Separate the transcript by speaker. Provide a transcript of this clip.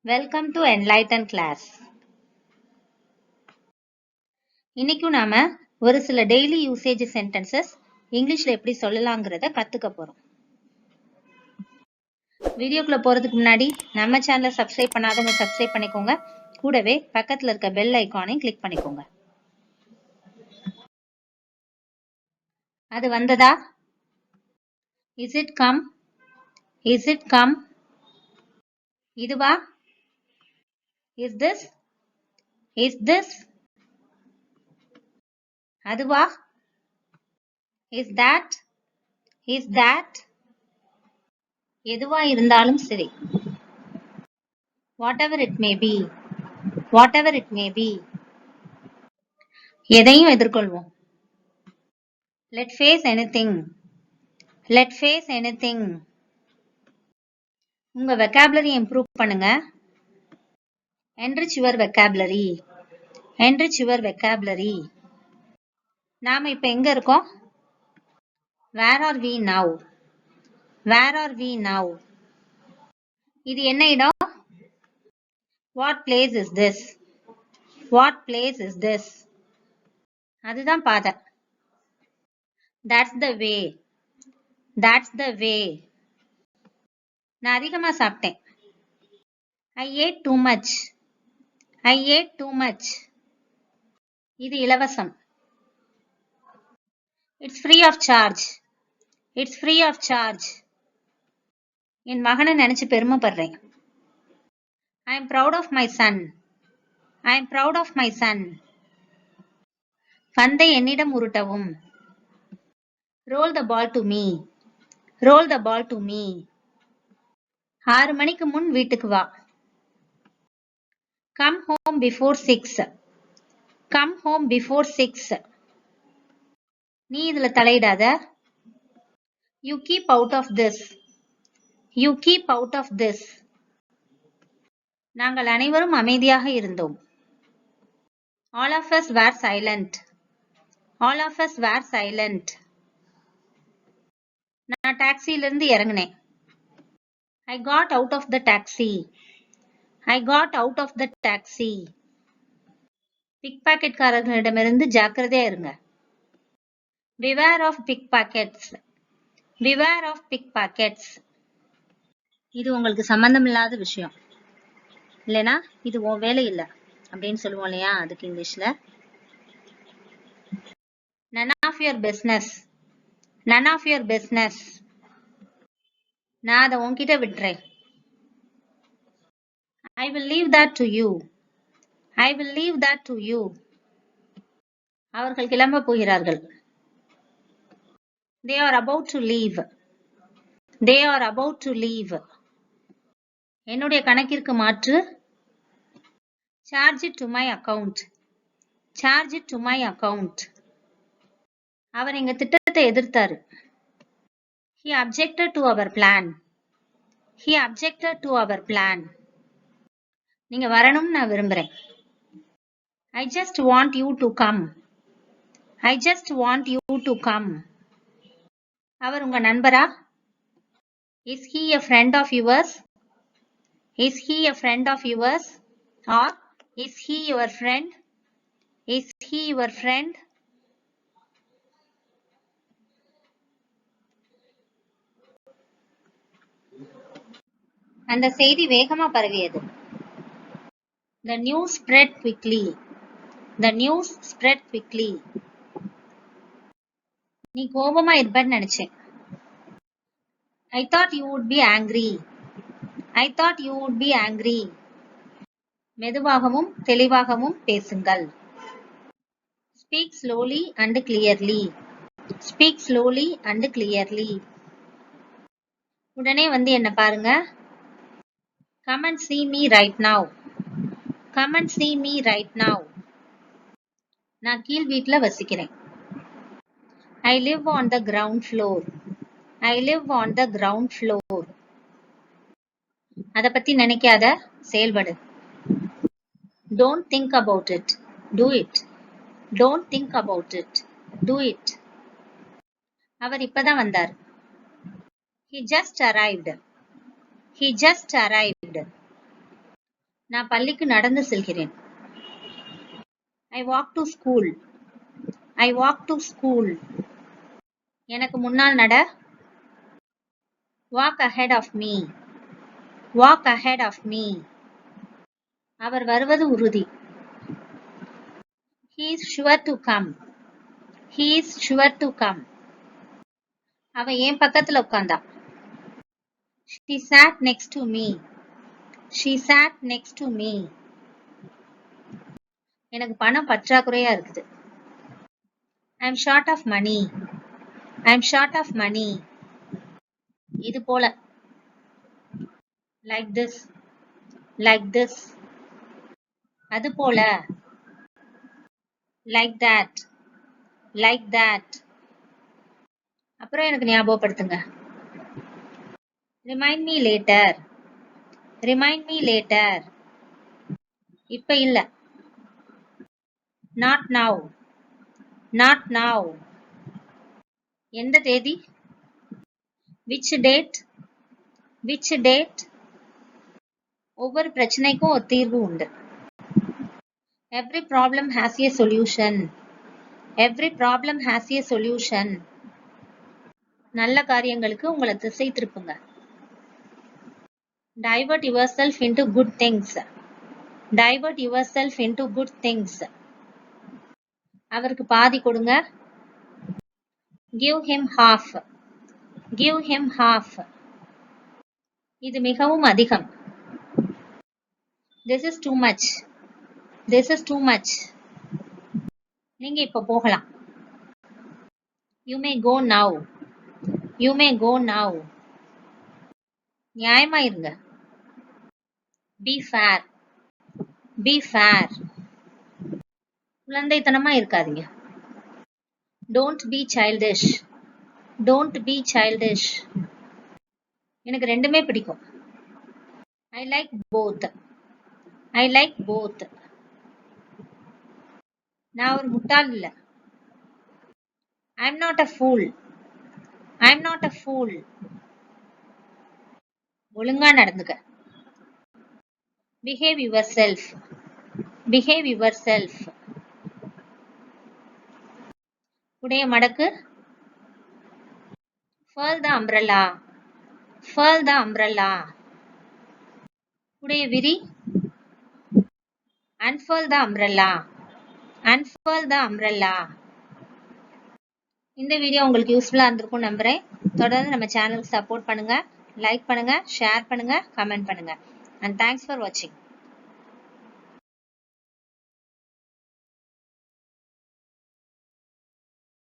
Speaker 1: Welcome to enlighten class. இன்னைக்கும் நாம ஒரு சில டெய்லி யூசேஜ் சென்டென்சஸ் இங்கிலீஷ்ல எப்படி சொல்லலாங்கிறத கத்துக்க போறோம். வீடியோக்குள்ள போறதுக்கு முன்னாடி நம்ம சேனலை சப்ஸ்கிரைப் பண்ணாதவங்க சப்ஸ்கிரைப் பண்ணிக்கோங்க. கூடவே பக்கத்துல இருக்க பெல் ஐகானையும் கிளிக் பண்ணிக்கோங்க. அது வந்ததா? Is it come? Is it come? இதுவா? Is this? Is this? அதுவா? Is that? Is that? எதுவா இருந்தாலும் சரி. Whatever it may be. Whatever it may be. எதையும் எதிர்கொள்வோம். Let face anything. Let face anything. உங்க vocabulary improve பண்ணுங்க. Enrich your vocabulary. Enrich your vocabulary. நாம இப்ப எங்க இருக்கோம்? Where are we now? Where are we now? இது என்ன இடம்? What place is this? What place is this? அதுதான் பாதை. That's the way. That's the way. நான் அதிகமா சாப்பிட்டேன். I ate too much. I ate too much. இது இலவசம். It's free of charge. It's free of charge. என் மகனை நினைச்சு பெருமைப்படுறேன். I am proud of my son. I am proud of my son. பந்தை என்னிடம் உருட்டவும். Roll the ball to me. Roll the ball to me. 6 மணிக்கு முன் வீட்டுக்கு வா. Come home before 6. Come home before 6. நீ இதுல தலையிடாத. You keep out of this. You keep out of this. நாங்கள் அனைவரும் அமைதியாக இருந்தோம். All of us were silent. All of us were silent. நான் டாக்ஸியிலிருந்து இறங்கினேன். I got out of the taxi. I got out of the taxi. பிக்பாக்கெட்காரர்களிடமிருந்து ஜாக்கிரதையா இருங்க. Beware of pickpockets. Beware of pickpockets. இது உங்களுக்கு சம்பந்தம் இல்லாத விஷயம். இல்லைனா இது உன் வேலை இல்லை அப்படின்னு சொல்லுவோம் இல்லையா, அதுக்கு இங்கிலீஷ்ல none of your business. None of your business. நான் அதை உன்கிட்ட விட்டுறேன். I will leave that to you. I will leave that to you. அவர்கள் கிளம்ப போகிறார்கள். They are about to leave. They are about to leave. என்னுடைய கணக்கிற்கு மாற்று. Charge it to my account. Charge it to my account. அவர் எங்க திட்டத்தை எதிர்த்தாரு. He objected to our plan. He objected to our plan. நீங்க வரணும்னு நான் விரும்புறேன். I just want you to come. I just want you to come. அவர் உங்க நண்பரா? Is he a friend of yours? Is he a friend of yours? Or is he your friend? Is he your friend? அந்த செய்தி வேகமா பரவியது. The news spread quickly. The news spread quickly. நீ கோபமா இருப்பன்னு நினைச்சேன். I thought you would be angry. I thought you would be angry. மெதுவாகவும் தெளிவாகவும் பேசுங்கள். Speak slowly and clearly. Speak slowly and clearly. உடனே வந்து என்ன பாருங்க. Come and see me right now. Come and see me right now. நான் கீழ் வீட்ல வசிக்கிறேன். I live on the ground floor. I live on the ground floor. அத பத்தி நினைக்காத, செயல்படு. Don't think about it. Do it. Don't think about it. Do it. அவர் இப்பதான் வந்தார். He just arrived. He just arrived. நான் பள்ளிக்கு நடந்து செல்கிறேன். I walk to school. I walk to school. எனக்கு முன்னால் நட. Walk ahead of me. Walk ahead of me. அவர் வருவது உறுதி. He is sure to come. He is sure to come. அவ என் பக்கத்துல உட்கார்ந்தா. She sat next to me. She sat next to me. எனக்கு பணம் பற்றாக்குறையா இருக்குது. I am short of money. I am short of money. இது போல. Like this. Like this. அது போல. Like that. Like that. அப்புறம் எனக்கு ஞாபகப்படுத்துங்க. Remind me later. Remind me later. இப்ப இல்ல. Not now. Not now. எந்த தேதி? Which date? Which date? ஒவ்வொரு பிரச்சனைக்கும் ஒரு தீர்வு உண்டு. Every problem has a solution. Every problem has a solution. நல்ல காரியங்களுக்கு உங்களை திசை திருப்புங்க. Divert yourself into good things. Divert yourself into good things. அவருக்கு பாதி கொடுங்க. Give him half. Give him half. இது மிகவும் அதிகம். This is too much. This is too much. நீங்க இப்ப போகலாம். You may go now. You may go now. நியாயமா இருங்க. Be fair. Be fair. குழந்தைத்தனமா இருக்காதீங்க. Don't be childish. Don't be childish. எனக்கு ரெண்டுமே பிடிக்கும். I like both. I like both. நான் ஒரு முட்டாள் இல்ல. I'm not a fool. I'm not a fool. ஒழுங்கா நடந்துக்க. Behave yourself. Behave yourself. உடைய மடக்கு. Furl the umbrella. Furl the umbrella. உடைய விரி. Unfurl the umbrella. Unfurl the umbrella. இந்த வீடியோ உங்களுக்கு யூஸ்ஃபுல்லா இருந்திருக்கும் நம்புறேன். தொடர்ந்து நம்ம சேனலுக்கு சப்போர்ட் பண்ணுங்க, லைக் பண்ணுங்க, ஷேர் பண்ணுங்க, கமெண்ட் பண்ணுங்க. And thanks for watching.